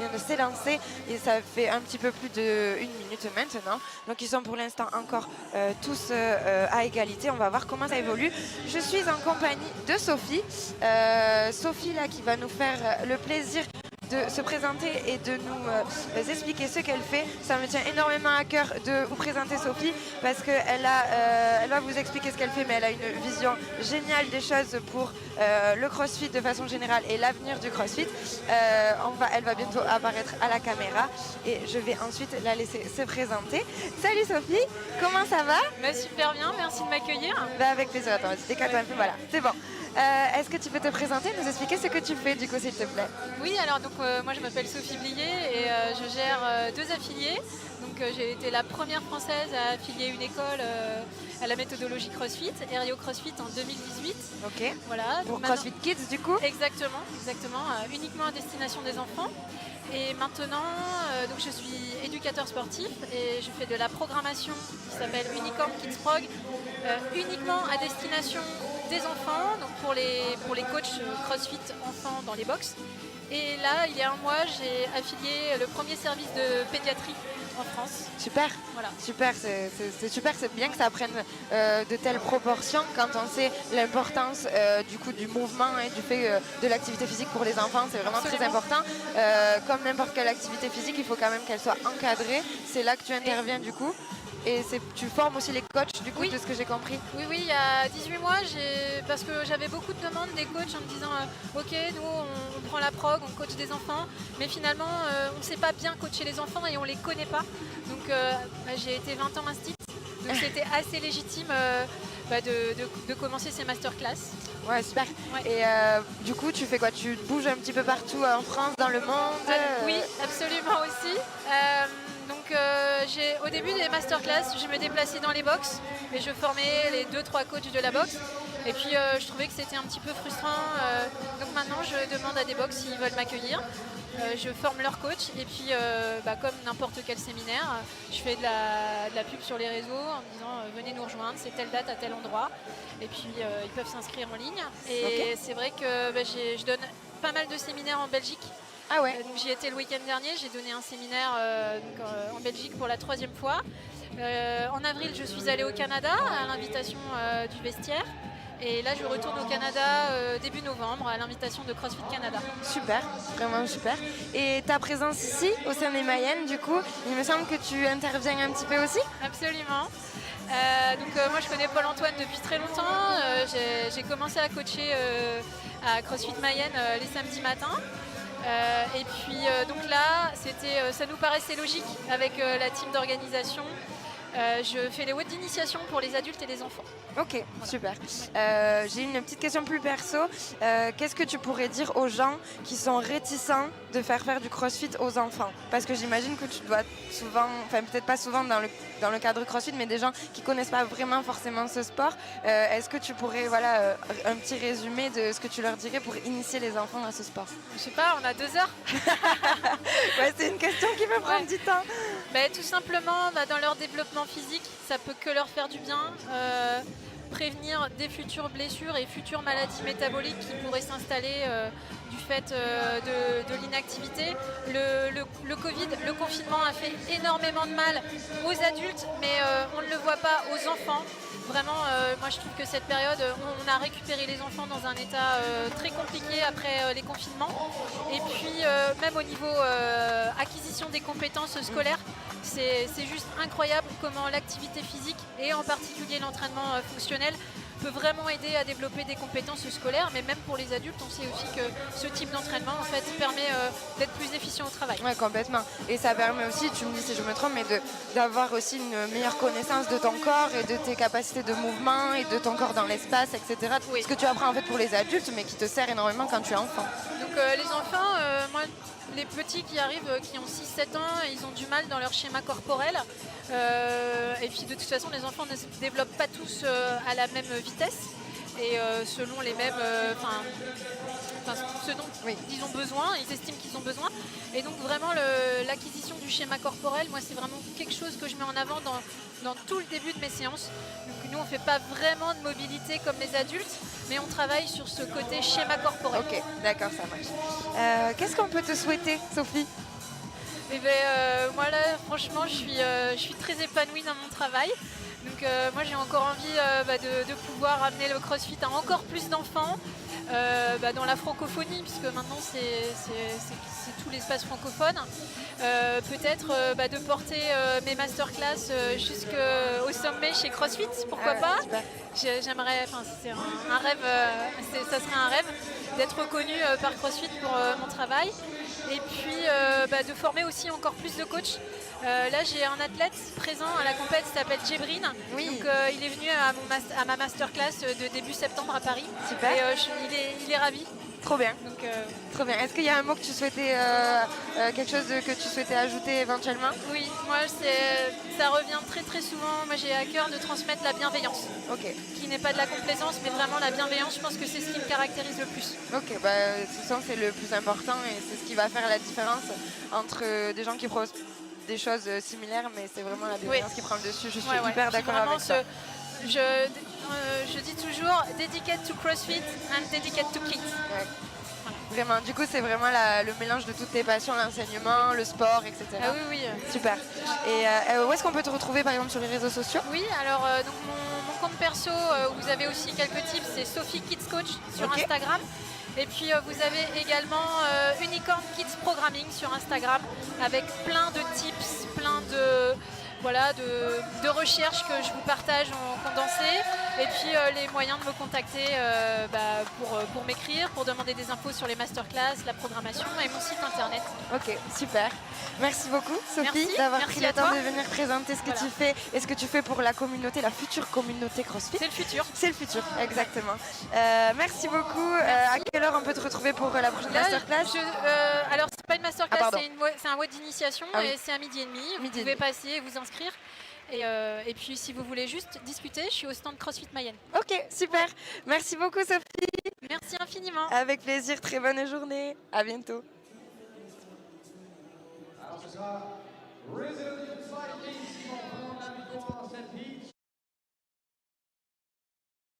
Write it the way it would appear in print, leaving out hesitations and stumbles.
vient de s'élancer et ça fait un petit peu plus d'1 minute maintenant. Donc ils sont pour l'instant encore tous à égalité. On va voir comment ça évolue. Je suis en compagnie de Sophie. Sophie là qui va nous faire le plaisir de se présenter et de nous expliquer ce qu'elle fait. Ça me tient énormément à cœur de vous présenter Sophie parce qu'elle elle va vous expliquer ce qu'elle fait, mais elle a une vision géniale des choses pour le CrossFit de façon générale et l'avenir du CrossFit. Elle va bientôt apparaître à la caméra et je vais ensuite la laisser se présenter. Salut Sophie, comment ça va? Super bien, merci de m'accueillir. Avec plaisir, attends, décale un peu, voilà, c'est bon. Est-ce que tu peux te présenter, nous expliquer ce que tu fais du coup s'il te plaît? Oui, alors donc moi je m'appelle Sophie Blier et je gère 2 affiliés. Donc j'ai été la première française à affilier une école à la méthodologie CrossFit, Erio CrossFit en 2018. Ok. Voilà. Pour CrossFit Kids du coup? Exactement, uniquement à destination des enfants. Et maintenant, donc je suis éducateur sportif et je fais de la programmation qui s'appelle Unicorn Kids Prog, uniquement à destination des enfants, donc pour les coachs CrossFit enfants dans les box. Et là, il y a un mois, j'ai affilié le premier service de pédiatrie en France. Super, voilà. Super, c'est super, c'est bien que ça prenne de telles proportions quand on sait l'importance du coup du mouvement et du fait de l'activité physique pour les enfants, c'est vraiment très important. Comme n'importe quelle activité physique, il faut quand même qu'elle soit encadrée. C'est là que tu interviens du coup. Et tu formes aussi les coachs du coup, de ce que j'ai compris. Oui, il y a 18 mois, parce que j'avais beaucoup de demandes des coachs en me disant ok, nous on prend la prog, on coach des enfants, mais finalement on ne sait pas bien coacher les enfants et on ne les connaît pas. Donc j'ai été 20 ans instite, donc c'était assez légitime de commencer ces masterclass. Ouais, super. Ouais. Et du coup, tu fais quoi? Tu bouges un petit peu partout en France, dans le monde? Oui, absolument aussi. Donc au début des masterclass, je me déplaçais dans les box et je formais les 2-3 coachs de la box. Et puis je trouvais que c'était un petit peu frustrant. Donc maintenant, je demande à des box s'ils veulent m'accueillir. Je forme leur coach et puis comme n'importe quel séminaire, je fais de la pub sur les réseaux en me disant venez nous rejoindre, c'est telle date à tel endroit. Et puis ils peuvent s'inscrire en ligne. Et c'est vrai que je donne pas mal de séminaires en Belgique. Ah ouais. Donc j'y étais le week-end dernier, j'ai donné un séminaire en Belgique pour la 3e fois. En avril, je suis allée au Canada à l'invitation du vestiaire. Et là, je retourne au Canada début novembre à l'invitation de CrossFit Canada. Super, vraiment super. Et ta présence ici, au sein des Mayennes, du coup, il me semble que tu interviens un petit peu aussi? Absolument. Moi, je connais Paul-Antoine depuis très longtemps. J'ai commencé à coacher à CrossFit Mayenne les samedis matins. Et puis donc là, ça nous paraissait logique avec la team d'organisation. Je fais les votes d'initiation pour les adultes et les enfants. Ok, voilà. Super. J'ai une petite question plus perso. Qu'est-ce que tu pourrais dire aux gens qui sont réticents de faire du CrossFit aux enfants? Parce que j'imagine que tu dois souvent, enfin peut-être pas souvent dans le cadre CrossFit, mais des gens qui connaissent pas vraiment forcément ce sport. Est-ce que tu pourrais, un petit résumé de ce que tu leur dirais pour initier les enfants à ce sport? Je sais pas, on a 2 heures. Ouais, c'est une question qui peut prendre du temps. Tout simplement, dans leur développement physique, ça peut que leur faire du bien. Prévenir des futures blessures et futures maladies métaboliques qui pourraient s'installer du fait de l'inactivité. Le Covid, le confinement a fait énormément de mal aux adultes, mais on ne le voit pas aux enfants. Vraiment, moi je trouve que cette période, on a récupéré les enfants dans un état très compliqué après les confinements. Et puis même au niveau acquisition des compétences scolaires, c'est juste incroyable comment l'activité physique et en particulier l'entraînement fonctionnel peut vraiment aider à développer des compétences scolaires, mais même pour les adultes, on sait aussi que ce type d'entraînement en fait permet d'être plus efficient au travail. Oui, complètement. Et ça permet aussi, tu me dis si je me trompe, mais d'avoir aussi une meilleure connaissance de ton corps et de tes capacités de mouvement et de ton corps dans l'espace, etc. Oui. Ce que tu apprends en fait pour les adultes, mais qui te sert énormément quand tu es enfant. Donc les enfants, moi, les petits qui arrivent, qui ont 6-7 ans, ils ont du mal dans leur schéma corporel. Et puis de toute façon, les enfants ne se développent pas tous à la même vitesse et selon les mêmes, ce dont ils ont besoin, ils estiment qu'ils ont besoin. Et donc vraiment l'acquisition du schéma corporel, moi c'est vraiment quelque chose que je mets en avant dans tout le début de mes séances. Donc nous on ne fait pas vraiment de mobilité comme les adultes, mais on travaille sur ce côté schéma corporel. Ok, d'accord, ça marche. Qu'est-ce qu'on peut te souhaiter, Sophie? Et moi là, franchement, je suis très épanouie dans mon travail. Donc moi j'ai encore envie de pouvoir amener le CrossFit à encore plus d'enfants dans la francophonie, puisque maintenant c'est tout l'espace francophone. Peut-être de porter mes masterclass jusqu'au sommet chez CrossFit, pourquoi pas. J'aimerais, c'est un rêve, ça serait un rêve d'être reconnu par CrossFit pour mon travail. Et puis de former aussi encore plus de coachs. Là j'ai un athlète présent à la compète qui s'appelle Djebrine. Oui. Donc il est venu à ma masterclass de début septembre à Paris. Super. Et il est ravi. Trop bien. Donc, Trop bien. Est-ce qu'il y a un mot que tu souhaitais, quelque chose que tu souhaitais ajouter éventuellement? Oui, moi ça revient très très souvent. Moi j'ai à cœur de transmettre la bienveillance. Ok. Qui n'est pas de la complaisance, mais vraiment la bienveillance. Je pense que c'est ce qui me caractérise le plus. Ok, de toute façon c'est le plus important et c'est ce qui va faire la différence entre des gens qui proposent des choses similaires, mais c'est vraiment la bienveillance qui prend le dessus. Je suis hyper d'accord avec ça. Je dis toujours dedicate to CrossFit and dedicate to kids. Ouais. Vraiment, du coup c'est vraiment le mélange de toutes tes passions, l'enseignement, le sport, etc. Ah oui, oui. Super. Et où est-ce qu'on peut te retrouver par exemple sur les réseaux sociaux? Oui, alors donc mon compte perso, où vous avez aussi quelques tips, c'est Sophie Kids Coach sur Instagram. Et puis vous avez également Unicorn Kids Programming sur Instagram avec plein de tips, plein de recherches que je vous partage en condensé. Et puis les moyens de me contacter pour m'écrire, pour demander des infos sur les masterclass, la programmation et mon site internet. Ok, super. Merci beaucoup Sophie d'avoir pris le temps de venir présenter ce que tu fais et ce que tu fais pour la communauté, la future communauté CrossFit. C'est le futur. C'est le futur, exactement. Merci beaucoup. À quelle heure on peut te retrouver pour la prochaine masterclass? Alors c'est pas une masterclass, c'est un WOD d'initiation et c'est à 12h30. Vous pouvez passer et vous inscrire. Et puis si vous voulez juste discuter, je suis au stand CrossFit Mayenne. Ok, super. Merci beaucoup Sophie. Merci infiniment. Avec plaisir, très bonne journée. À bientôt. Alors ce sera Resilient Fighting qui vont prendre la victoire dans cette vie.